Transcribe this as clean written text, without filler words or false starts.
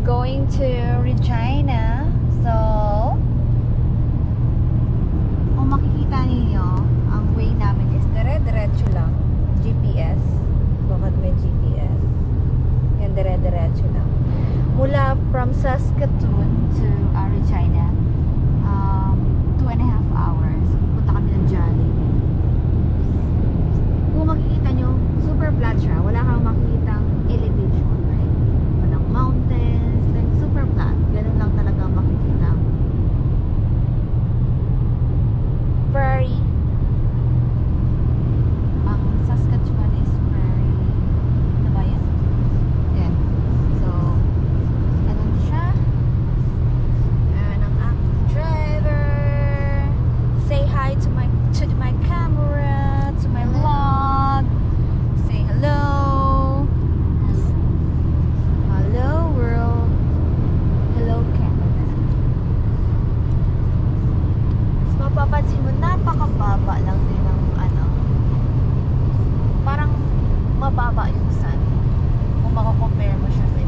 going to Regina. So, kung makikita ninyo, ang way namin is dire-diretso lang. GPS. Bakit may GPS? Yan, dire-diretso lang. Mula from Saskatoon to Regina, 2.5 hours. Punta kami ng Jollibee. Kung makikita nyo, super flat siya. Wala kang makikitang elevation. Right? Walang mountains. Like, super flat. Ganun lang talaga makikita. Prairie. Ang Saskatchewan is prairie. Ano ba yan? Yan. So, ganun siya. And ang aking driver. Say hi to my camera, to my vlog. Say hello. Hello world. Hello Canada. So, mapapansin mo, napakababa lang din ng parang mababa yung sun. Kung makakompare mo siya sa